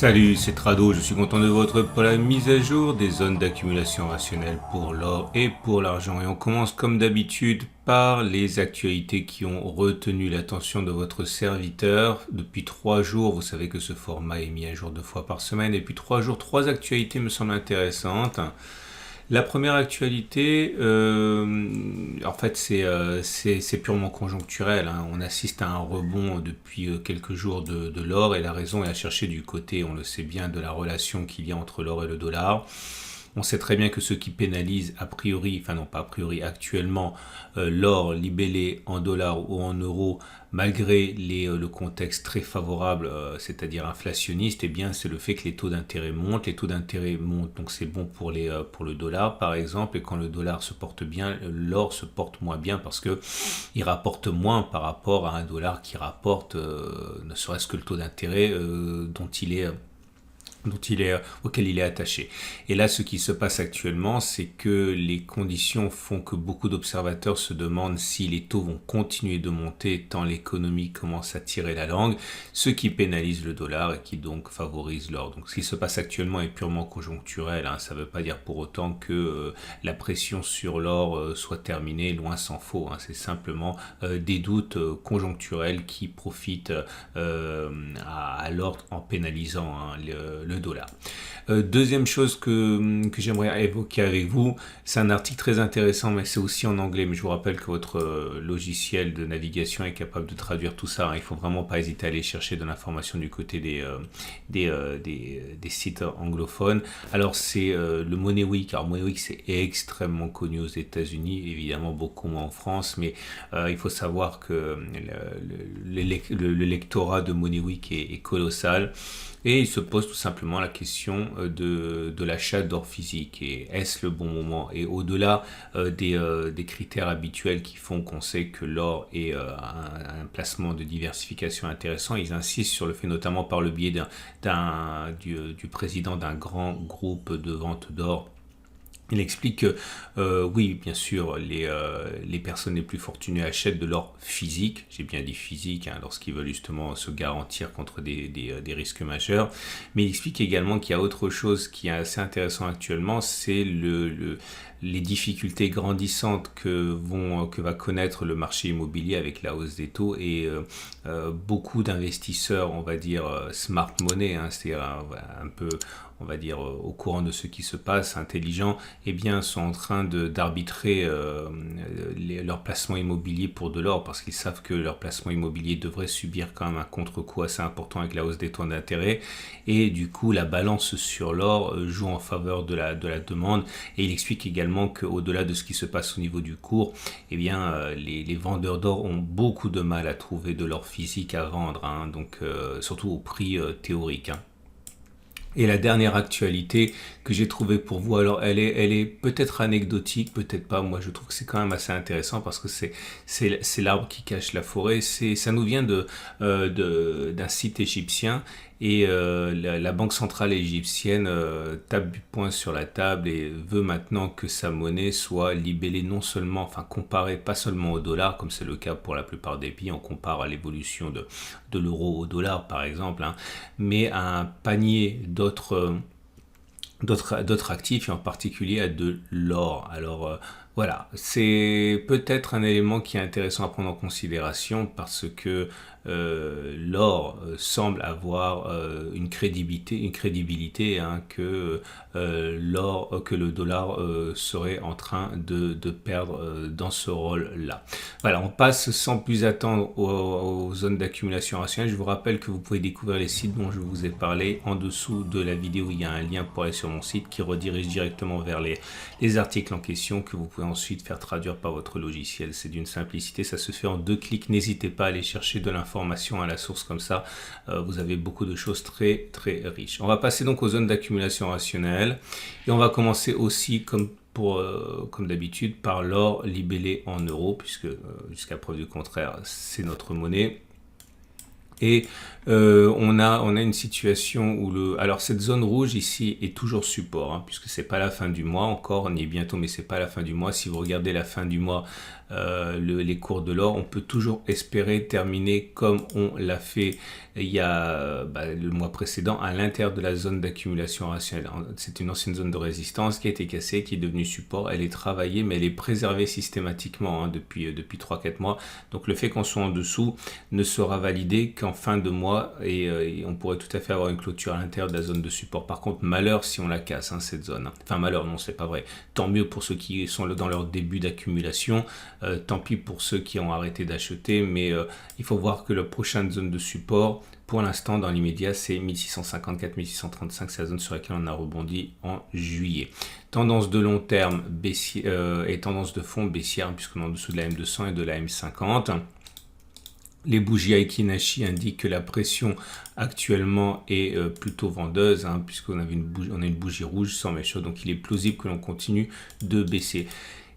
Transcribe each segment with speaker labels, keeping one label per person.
Speaker 1: Salut, c'est Trado, je suis content de votre pour la mise à jour des zones d'accumulation rationnelle pour l'or et pour l'argent. Et on commence comme d'habitude par les actualités qui ont retenu l'attention de votre serviteur. Depuis 3 jours, vous savez que ce format est mis à jour 2 fois par semaine. Et depuis 3 jours, 3 actualités me semblent intéressantes. La première actualité, en fait, c'est purement conjoncturel, hein. On assiste à un rebond depuis quelques jours de l'or et la raison est à chercher du côté, on le sait bien, de la relation qu'il y a entre l'or et le dollar. On sait très bien que ce qui pénalise a priori, enfin non pas a priori, actuellement l'or libellé en dollars ou en euros, malgré le contexte très favorable, c'est-à-dire inflationniste, eh bien c'est le fait que les taux d'intérêt montent. Les taux d'intérêt montent, donc c'est bon pour le dollar par exemple, et quand le dollar se porte bien, l'or se porte moins bien parce que il rapporte moins par rapport à un dollar qui rapporte ne serait-ce que le taux d'intérêt auquel il est attaché. Et là, ce qui se passe actuellement, c'est que les conditions font que beaucoup d'observateurs se demandent si les taux vont continuer de monter tant l'économie commence à tirer la langue, ce qui pénalise le dollar et qui donc favorise l'or. Donc ce qui se passe actuellement est purement conjoncturel, hein. Ça ne veut pas dire pour autant que la pression sur l'or soit terminée, loin s'en faut, hein. C'est simplement des doutes conjoncturels qui profitent à l'or en pénalisant, hein, le dollar. Deuxième chose que j'aimerais évoquer avec vous, c'est un article très intéressant, mais c'est aussi en anglais, mais je vous rappelle que votre logiciel de navigation est capable de traduire tout ça, hein. Il ne faut vraiment pas hésiter à aller chercher de l'information du côté des sites anglophones. Alors c'est le Money Week. Alors Money Week, c'est extrêmement connu aux États-Unis, évidemment beaucoup moins en France, mais il faut savoir que le lectorat de Money Week est colossal. Et il se pose tout simplement la question de l'achat d'or physique. Et est-ce le bon moment? Et au-delà des critères habituels qui font qu'on sait que l'or est un placement de diversification intéressant, ils insistent sur le fait, notamment par le biais du président d'un grand groupe de vente d'or. Il explique que oui, bien sûr, les personnes les plus fortunées achètent de l'or physique, j'ai bien dit physique, hein, lorsqu'ils veulent justement se garantir contre des risques majeurs, mais il explique également qu'il y a autre chose qui est assez intéressant actuellement, c'est les difficultés grandissantes que va connaître le marché immobilier avec la hausse des taux et beaucoup d'investisseurs, on va dire smart money, hein, c'est-à-dire un peu, on va dire, au courant de ce qui se passe, intelligents, eh bien, sont en train d'arbitrer leur placement immobilier pour de l'or parce qu'ils savent que leur placement immobilier devrait subir quand même un contre-coup assez important avec la hausse des taux d'intérêt et du coup, la balance sur l'or joue en faveur de la demande et il explique également qu'au-delà de ce qui se passe au niveau du cours, eh bien, les vendeurs d'or ont beaucoup de mal à trouver de l'or physique à vendre, hein, donc surtout au prix théorique, hein. Et la dernière actualité que j'ai trouvée pour vous, alors elle est peut-être anecdotique, peut-être pas. Moi, je trouve que c'est quand même assez intéressant parce que c'est l'arbre qui cache la forêt. Ça nous vient d'un site égyptien et la Banque centrale égyptienne tape du poing sur la table et veut maintenant que sa monnaie soit libellée non seulement, enfin comparée pas seulement au dollar, comme c'est le cas pour la plupart des pays, on compare à l'évolution de l'euro au dollar par exemple, hein, mais à un panier d'autres actifs et en particulier à de l'or. Alors voilà, c'est peut-être un élément qui est intéressant à prendre en considération parce que l'or semble avoir une crédibilité, hein, que que le dollar serait en train de perdre dans ce rôle-là. Voilà, on passe sans plus attendre aux zones d'accumulation rationnelle. Je vous rappelle que vous pouvez découvrir les sites dont je vous ai parlé. En dessous de la vidéo, il y a un lien pour aller sur mon site qui redirige directement vers les articles en question que vous pouvez ensuite faire traduire par votre logiciel. C'est d'une simplicité, ça se fait en 2 clics. N'hésitez pas à aller chercher de l'information à la source comme ça. Vous avez beaucoup de choses très très riches. On va passer donc aux zones d'accumulation rationnelle et on va commencer aussi comme d'habitude par l'or libellé en euros puisque jusqu'à preuve du contraire c'est notre monnaie. Et on a une situation où alors cette zone rouge ici est toujours support, hein, puisque c'est pas la fin du mois encore, on y est bientôt, mais c'est pas la fin du mois. Si vous regardez la fin du mois, les cours de l'or, on peut toujours espérer terminer comme on l'a fait il y a le mois précédent à l'intérieur de la zone d'accumulation rationnelle. C'est une ancienne zone de résistance qui a été cassée, qui est devenue support. Elle est travaillée, mais elle est préservée systématiquement, hein, depuis 3-4 mois. Donc le fait qu'on soit en dessous ne sera validé qu'en fin de mois et on pourrait tout à fait avoir une clôture à l'intérieur de la zone de support. Par contre, malheur si on la casse, hein, cette zone. Enfin malheur, non, c'est pas vrai. Tant mieux pour ceux qui sont dans leur début d'accumulation. Tant pis pour ceux qui ont arrêté d'acheter, mais il faut voir que la prochaine zone de support, pour l'instant, dans l'immédiat, c'est 1654-1635, c'est la zone sur laquelle on a rebondi en juillet. Tendance de long terme et tendance de fond baissière, puisqu'on est en dessous de la M200 et de la M50. Les bougies Aiki Nashi indiquent que la pression actuellement est plutôt vendeuse, hein, puisqu'on a une bougie rouge sans mèche haute, donc il est plausible que l'on continue de baisser.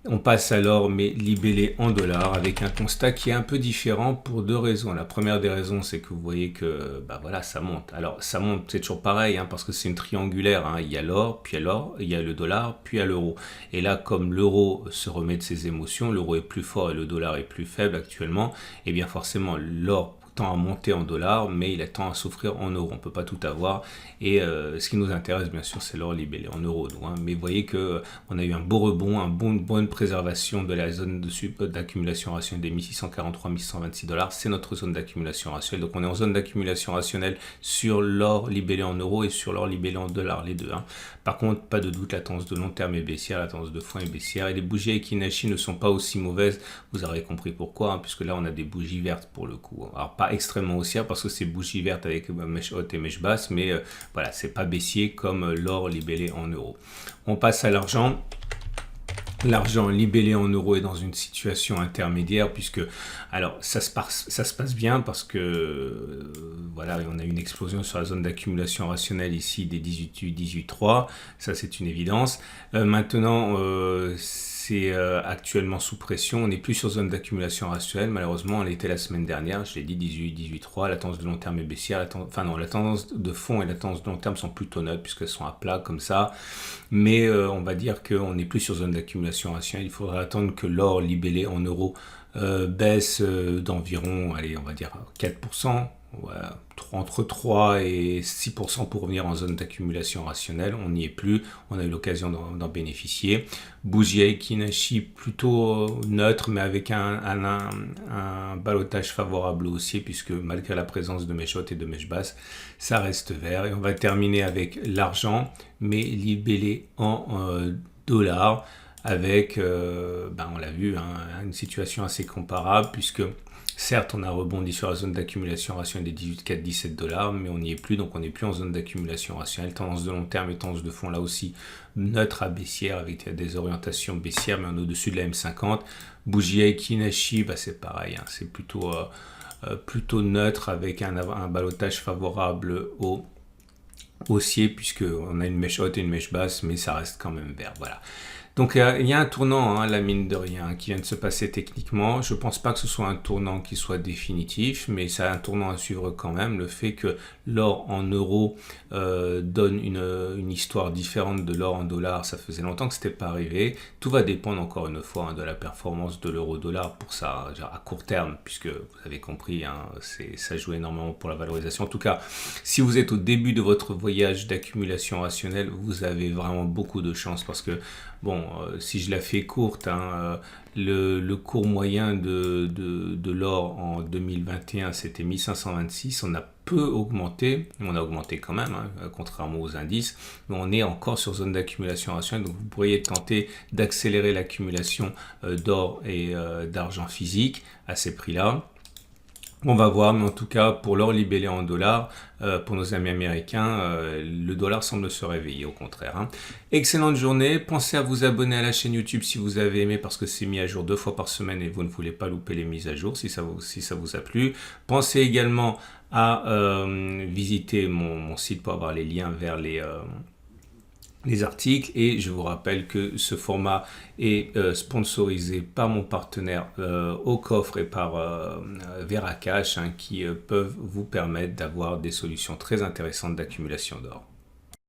Speaker 1: On passe alors, mais libellé en dollars, avec un constat qui est un peu différent pour deux raisons. La première des raisons, c'est que vous voyez que voilà, ça monte. Alors ça monte, c'est toujours pareil, hein, parce que c'est une triangulaire, hein. Il y a l'or, puis il y a le dollar, puis il y a l'euro. Et là, comme l'euro se remet de ses émotions, l'euro est plus fort et le dollar est plus faible actuellement, et bien forcément l'or tend à monter en dollars, mais il tend à souffrir en euros. On ne peut pas tout avoir. Et ce qui nous intéresse, bien sûr, c'est l'or libellé en euros. Hein. Mais vous voyez qu'on a eu un beau rebond, une bonne préservation de la zone d'accumulation rationnelle des 1643-1626 dollars. C'est notre zone d'accumulation rationnelle. Donc on est en zone d'accumulation rationnelle sur l'or libellé en euros et sur l'or libellé en dollars, les deux. Hein. Par contre, pas de doute, la tendance de long terme est baissière, la tendance de fond est baissière. Et les bougies Aiki Nashi ne sont pas aussi mauvaises. Vous aurez compris pourquoi, hein, puisque là, on a des bougies vertes pour le coup. Alors, pas extrêmement haussière parce que c'est bougie verte avec mèche haute et mèche basse, mais voilà, c'est pas baissier comme l'or libellé en euros. On passe à l'argent. L'argent libellé en euros est dans une situation intermédiaire puisque, alors ça se passe bien parce que voilà, on a une explosion sur la zone d'accumulation rationnelle ici des 18,3, ça c'est une évidence. Maintenant, c'est actuellement sous pression, on n'est plus sur zone d'accumulation rationnelle, malheureusement elle était la semaine dernière, je l'ai dit 18,3, la tendance de long terme est baissière, la tendance de fond et la tendance de long terme sont plutôt neutres puisqu'elles sont à plat comme ça, mais on va dire qu'on n'est plus sur zone d'accumulation rationnelle, il faudra attendre que l'or libellé en euros baisse d'environ, allez, on va dire 4%, voilà, entre 3 et 6% pour revenir en zone d'accumulation rationnelle. On n'y est plus, on a eu l'occasion d'en bénéficier. Bougie Aiki Nashi plutôt neutre, mais avec un ballottage favorable haussier, puisque malgré la présence de mèche haute et de mèche basse, ça reste vert. Et on va terminer avec l'argent, mais libellé en dollars, avec, on l'a vu, hein, une situation assez comparable, puisque certes, on a rebondi sur la zone d'accumulation rationnelle des 18,4-17 dollars, mais on n'y est plus, donc on n'est plus en zone d'accumulation rationnelle. Tendance de long terme et tendance de fond là aussi neutre à baissière avec des orientations baissières, mais on est au-dessus de la M50. Bougie Aiki Nashi, c'est pareil, hein, c'est plutôt neutre avec un ballottage favorable au haussier, puisqu'on a une mèche haute et une mèche basse, mais ça reste quand même vert. Voilà. Donc il y a un tournant, hein, la mine de rien, qui vient de se passer techniquement. Je ne pense pas que ce soit un tournant qui soit définitif, mais c'est un tournant à suivre quand même. Le fait que l'or en euros donne une histoire différente de l'or en dollars, ça faisait longtemps que ce n'était pas arrivé. Tout va dépendre encore une fois, hein, de la performance de l'euro-dollar pour ça, à court terme, puisque vous avez compris, hein, ça joue énormément pour la valorisation. En tout cas, si vous êtes au début de votre voyage d'accumulation rationnelle, vous avez vraiment beaucoup de chance parce que si je la fais courte, hein, le cours moyen de l'or en 2021, c'était 1526. On a peu augmenté, on a augmenté quand même, hein, contrairement aux indices, mais on est encore sur zone d'accumulation rationnelle. Donc vous pourriez tenter d'accélérer l'accumulation d'or et d'argent physique à ces prix-là. On va voir, mais en tout cas, pour l'or libellé en dollars, pour nos amis américains, le dollar semble se réveiller, au contraire. Hein. Excellente journée. Pensez à vous abonner à la chaîne YouTube si vous avez aimé, parce que c'est mis à jour 2 fois par semaine et vous ne voulez pas louper les mises à jour si ça vous a plu. Pensez également à visiter mon site pour avoir les liens vers les articles. Et je vous rappelle que ce format est sponsorisé par mon partenaire au coffre et par Veracash, qui peuvent vous permettre d'avoir des solutions très intéressantes d'accumulation d'or.